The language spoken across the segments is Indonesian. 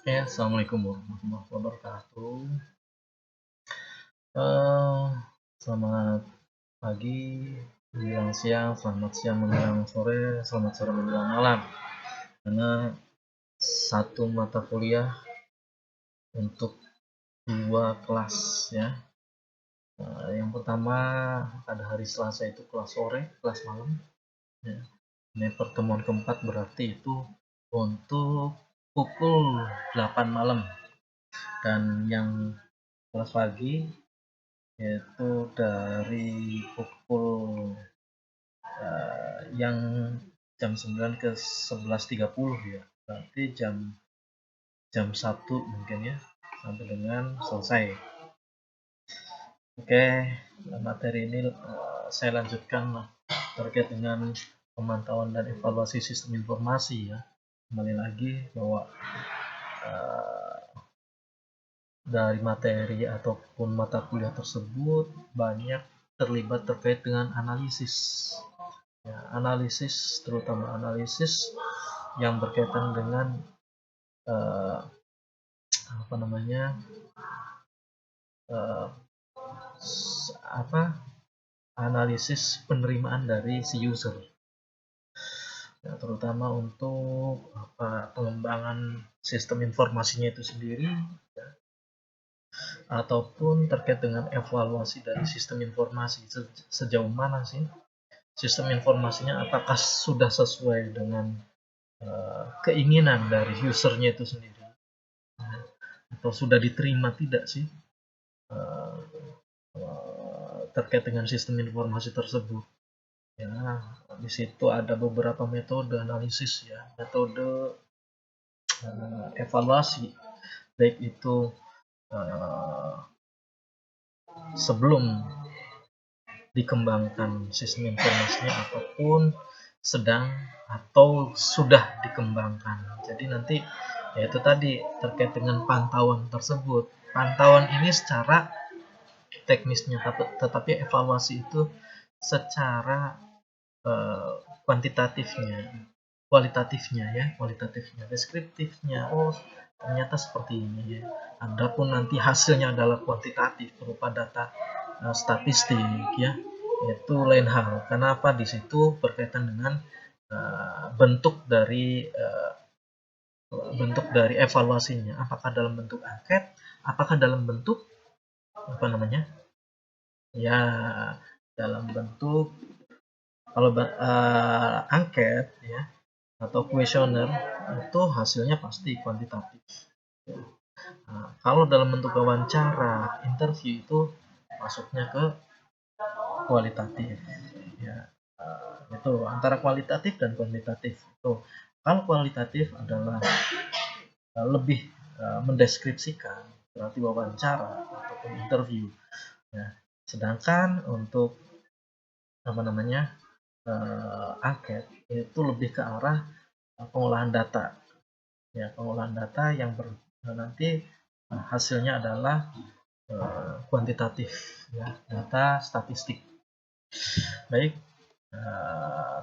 Assalamualaikum warahmatullahi wabarakatuh. Eh, Selamat pagi, menjelang siang, selamat siang menjelang sore, selamat sore menjelang malam. Karena satu mata kuliah untuk dua kelas ya. Yang pertama pada hari Selasa itu kelas sore, kelas malam. Ya. Ini pertemuan keempat berarti itu untuk pukul 8 malam. Dan yang kelas pagi yaitu dari pukul yang jam 9 ke 11.30 ya, berarti jam 1 mungkin ya, sampai dengan selesai. Oke, materi ini saya lanjutkan terkait dengan pemantauan dan evaluasi sistem informasi ya. Kembali lagi bahwa dari materi ataupun mata kuliah tersebut banyak terlibat terkait dengan analisis ya, analisis terutama analisis yang berkaitan dengan uh, apa namanya uh, analisis penerimaan dari si user ya, terutama untuk pengembangan sistem informasinya itu sendiri ya, ataupun terkait dengan evaluasi dari sistem informasi sejauh mana sih sistem informasinya, apakah sudah sesuai dengan keinginan dari usernya itu sendiri atau sudah diterima tidak sih terkait dengan sistem informasi tersebut ya. Di situ ada beberapa metode analisis ya, metode evaluasi, baik itu sebelum dikembangkan sistem informasinya ataupun sedang atau sudah dikembangkan. Jadi nanti yaitu tadi terkait dengan pantauan tersebut. Pantauan ini secara teknisnya, tetapi evaluasi itu secara kualitatifnya, deskriptifnya. Oh, ternyata seperti ini ya. Adapun nanti hasilnya adalah kuantitatif berupa data statistik ya, itu lain hal. Kenapa di situ berkaitan dengan bentuk dari evaluasinya, apakah dalam bentuk angket, apakah dalam bentuk ya dalam bentuk kalau angket ya atau kuesioner itu hasilnya pasti kuantitatif. Nah, kalau dalam bentuk wawancara, interview itu masuknya ke kualitatif. Ya, itu antara kualitatif dan kuantitatif. Itu kalau kualitatif adalah lebih mendeskripsikan, berarti wawancara ataupun interview. Ya, sedangkan untuk angket itu lebih ke arah pengolahan data ya, pengolahan data yang nanti hasilnya adalah kuantitatif ya, data statistik. Baik,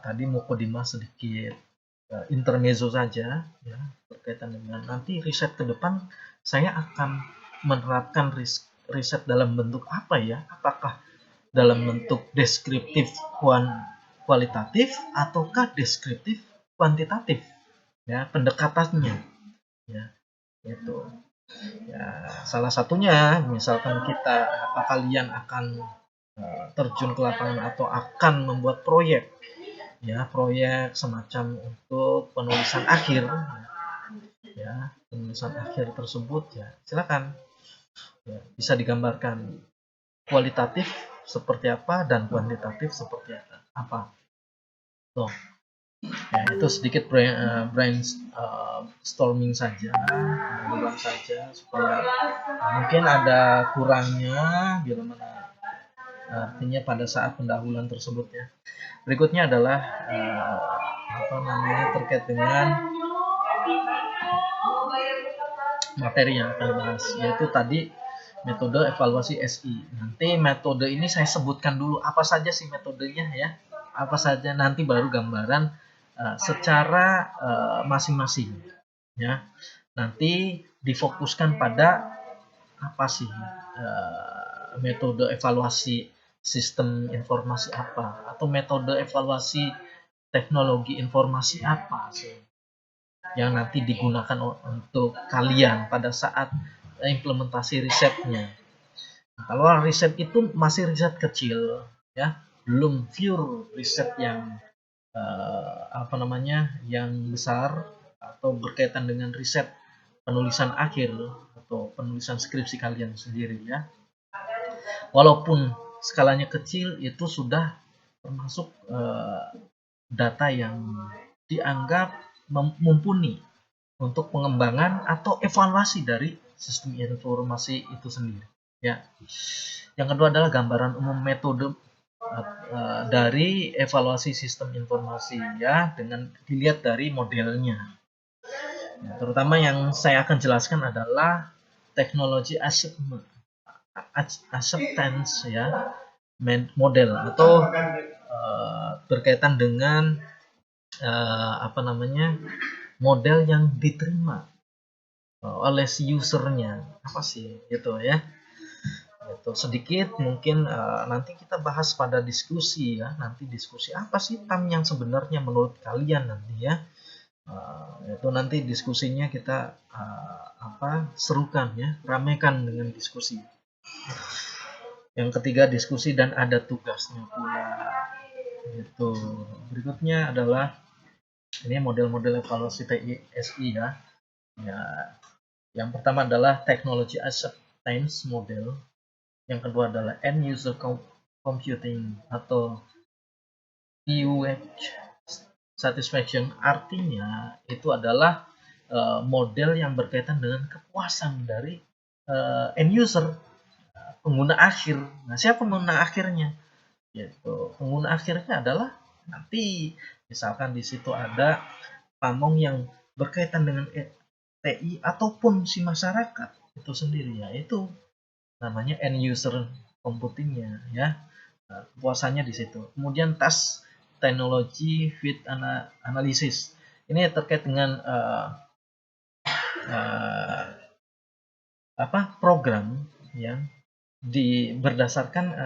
tadi mukodimah sedikit intermezzo saja ya, berkaitan dengan nanti riset ke depan saya akan menerapkan riset dalam bentuk apa ya, apakah dalam bentuk deskriptif kualitatif ataukah deskriptif kuantitatif ya, pendekatannya ya, itu ya. Salah satunya misalkan kalian akan terjun ke lapangan atau akan membuat proyek ya, proyek semacam untuk penulisan akhir ya, penulisan akhir tersebut ya, silakan ya, bisa digambarkan kualitatif seperti apa dan kuantitatif seperti apa. Tuh. Ya, itu sedikit brainstorming saja, ngobrol saja supaya mungkin ada kurangnya bila mana artinya pada saat pendahuluan tersebut ya. Berikutnya adalah terkait dengan materi yang akan dibahas, yaitu tadi metode evaluasi SI. Nanti metode ini saya sebutkan dulu apa saja sih metodenya ya, apa saja, nanti baru gambaran secara masing-masing ya. Nanti difokuskan pada apa sih metode evaluasi sistem informasi apa, atau metode evaluasi teknologi informasi apa sih yang nanti digunakan untuk kalian pada saat implementasi risetnya. Nah, kalau riset itu masih riset kecil, ya, belum pure riset yang yang besar atau berkaitan dengan riset penulisan akhir atau penulisan skripsi kalian sendiri, ya. Walaupun skalanya kecil, itu sudah termasuk data yang dianggap mumpuni untuk pengembangan atau evaluasi dari sistem informasi itu sendiri, ya. Yang kedua adalah gambaran umum metode dari evaluasi sistem informasi, ya, dengan dilihat dari modelnya. Ya, terutama yang saya akan jelaskan adalah teknologi acceptance, ya, model, atau berkaitan dengan model yang diterima oleh si usernya, apa sih gitu, ya. Itu sedikit mungkin nanti kita bahas pada diskusi, ya. Nanti diskusi apa sih TAM yang sebenarnya menurut kalian nanti, ya. Itu nanti diskusinya kita serukan, ya, ramekan dengan diskusi. Yang ketiga, diskusi dan ada tugasnya pula. Itu berikutnya adalah ini model-model evaluasi TISI, ya. Yang pertama adalah Technology Acceptance Model. Yang kedua adalah End User Computing atau UX Satisfaction. Artinya itu adalah model yang berkaitan dengan kepuasan dari end user, pengguna akhir. Nah, siapa pengguna akhirnya? Yaitu pengguna akhirnya adalah nanti misalkan di situ ada pamong yang berkaitan dengan TI ataupun si masyarakat itu sendiri, ya, itu namanya end user computingnya, ya. Kepuasannya di situ. Kemudian task teknologi fit analysis, ini terkait dengan program yang berdasarkan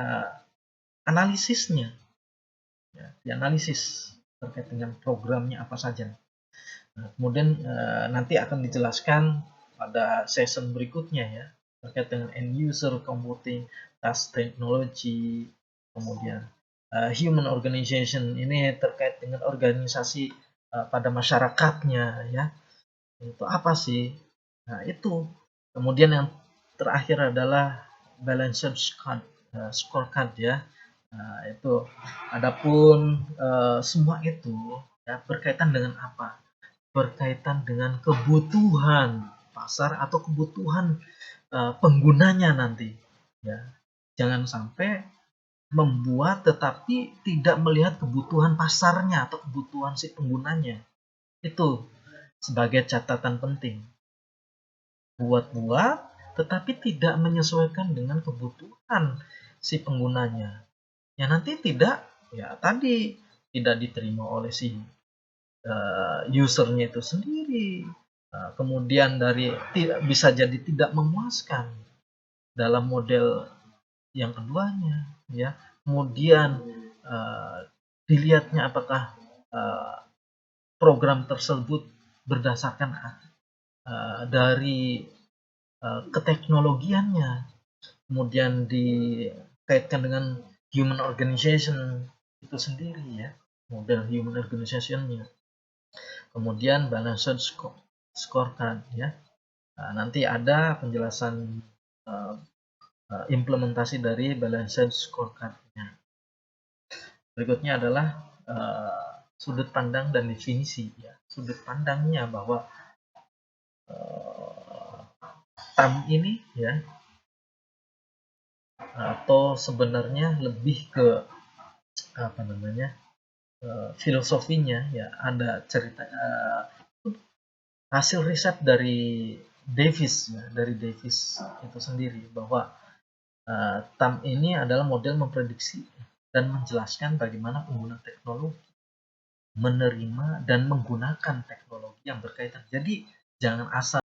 analisisnya, ya, dianalisis terkait dengan programnya apa saja. Nah, kemudian nanti akan dijelaskan pada session berikutnya, ya, terkait dengan end user computing, task technology, kemudian human organization, ini terkait dengan organisasi pada masyarakatnya, ya. Itu apa sih? Nah, itu. Kemudian yang terakhir adalah balanced scorecard, ya. Nah, itu. Adapun semua itu, ya, berkaitan dengan apa? Berkaitan dengan kebutuhan pasar atau kebutuhan penggunanya nanti, ya. Jangan sampai membuat tetapi tidak melihat kebutuhan pasarnya atau kebutuhan si penggunanya. Itu sebagai catatan penting. Buat-buat tetapi tidak menyesuaikan dengan kebutuhan si penggunanya, ya nanti tidak diterima oleh si usernya itu sendiri. Kemudian bisa jadi tidak memuaskan dalam model yang keduanya, ya. Kemudian dilihatnya apakah program tersebut berdasarkan dari keteknologiannya, kemudian dikaitkan dengan human organization itu sendiri, ya, model human organizationnya. Kemudian balanced scorecard, ya. Nah, nanti ada penjelasan implementasi dari balanced scorecard-nya. Berikutnya adalah sudut pandang dan definisi, ya. Sudut pandangnya bahwa TAM ini, ya, atau sebenarnya lebih ke filosofinya, ya, ada cerita hasil riset dari Davis, ya, itu sendiri, bahwa TAM ini adalah model memprediksi dan menjelaskan bagaimana pengguna teknologi menerima dan menggunakan teknologi yang berkaitan. Jadi jangan asal